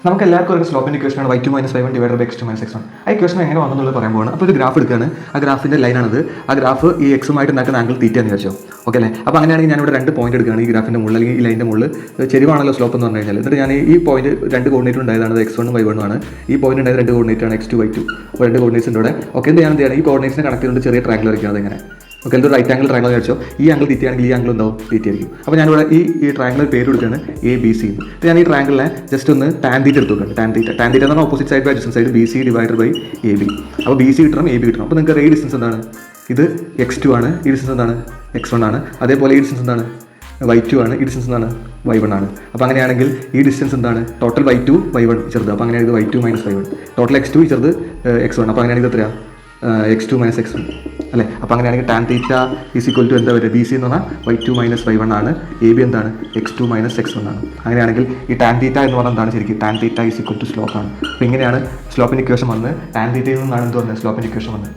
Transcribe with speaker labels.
Speaker 1: നമുക്ക് എല്ലാവർക്കും ഒരു സ്ലോപ്പിൻ്റെ ഇക്വേഷനാണ് y2 - y1 divided by x2 - x1. ആ ഇക്വേഷൻ എങ്ങനെ വന്നെന്നുള്ളത് പറയാൻ പോകുന്നത്. അപ്പോൾ ഒരു ഗ്രാഫ് എടുക്കുകയാണ്. ആ ഗ്രാഫിൻ്റെ ലൈനാണത്. ആ ഗ്രാഫ് ഈ എക്സുമായിട്ട് ഉണ്ടാക്കുന്ന ആംഗിൾ തീറ്റ എന്ന് വെച്ചോ. ഓക്കെ അല്ലേ? അപ്പോൾ അങ്ങനെയാണെങ്കിൽ ഞാനിവിടെ 2 പോയിന്റ് എടുക്കുകയാണ്. ഈ ഗ്രാഫിൻ്റെ മുകളിൽ അല്ലെങ്കിൽ ഈ ലൈൻ്റെ മുകളിൽ ചെരിവാണല്ലോ സ്ലോപ്പ് എന്ന് പറഞ്ഞു കഴിഞ്ഞാൽ. എന്നിട്ട് ഞാൻ ഈ പോയിന്റ് 2 കോർഡിനേറ്റ് ഉണ്ടായതാണ് x1 ഉം y1 ആണ്. ഈ പോയിന്റ് ഉണ്ടായത് 2 കോർഡിനേറ്റ് ആണ് x2 y2. അപ്പോൾ 2 കോർഡിനേറ്റ്സ് ഉണ്ട് ഇവിടെ. ഓക്കെ, എന്ത് ഞാൻ എന്ത് ചെയ്യണം? ഈ കോർഡിനേറ്റ്സിനെ കണക്ട് ചെയ്തുകൊണ്ട് ചെറിയ ട്രയാങ്കിൾ വരയ്ക്കുന്നത് എങ്ങനെ? ഓക്കെ, എന്തൊരു റൈറ്റ് ആംഗിൾ ട്രയാങ്കിൾ വെച്ചോ. ഈ ആംഗിൾ തീറ്റയാണെങ്കിൽ ഈ ആംഗിൾ ഉണ്ടാവും തീറ്റ ആയിരിക്കും. അപ്പോൾ ഞാനിവിടെ ഈ ട്രയാങ്കിൾ പേര് കൊടുക്കുകയാണ് ABC. അപ്പോൾ ഞാൻ ഈ ട്രയാങ്കിളിനെ ജസ്റ്റ് ഒന്ന് ടാൻ തീറ്റ എടുത്തു നോക്കാം. ടാൻ തീറ്റ എന്ന് പറഞ്ഞാൽ opposite side by adjacent side BC divided by AB. അപ്പോൾ BC കിട്ടണം, AB കിട്ടണം. അപ്പോൾ നിങ്ങൾക്ക് ഈ ഡിസ്റ്റൻസ് എന്താണ്? ഇത് x2 ആണ്. ഈ ഡിസ്റ്റൻസ് എന്താണ്? x1 ആണ്. അതേപോലെ ഈ ഡിസ്റ്റൻസ് എന്താണ്? y2 ആണ്. ഈ ഡിസ്റ്റൻസ് എന്താണ്? y1 ആണ്. അപ്പോൾ അങ്ങനെയാണെങ്കിൽ ഈ ഡിസ്റ്റൻസ് എന്താണ്? ടോട്ടൽ y2 y1 ചെറുത്. അപ്പോൾ അങ്ങനെയാണെങ്കിൽ y2 - y1. ടോട്ടൽ x2 ചെറുത് x1. അപ്പോൾ അങ്ങനെയാണെങ്കിൽ എത്രയാണ്? x2 - x1 അല്ലേ? അപ്പോൾ അങ്ങനെയാണെങ്കിൽ tan theta is equal to എന്താ വരിക? BC എന്ന് പറഞ്ഞാൽ y2 - y1 ആണ്. AB എന്താണ്? x2 - x1 ആണ്. അങ്ങനെയാണെങ്കിൽ ഈ ടാൻ തീറ്റ എന്ന് പറഞ്ഞാൽ എന്താണ് ശരിക്കും? Tan theta is equal to slope ആണ്. അപ്പോൾ ഇങ്ങനെയാണ് സ്ലോപ്പിൻ്റെ ഇക്വേഷൻ വന്നത്. ടാൻ തീറ്റയിൽ നിന്നാണ് എന്ത് പറഞ്ഞത്? സ്ലോപ്പിൻ്റെ ഇക്വേഷൻ വന്നത്.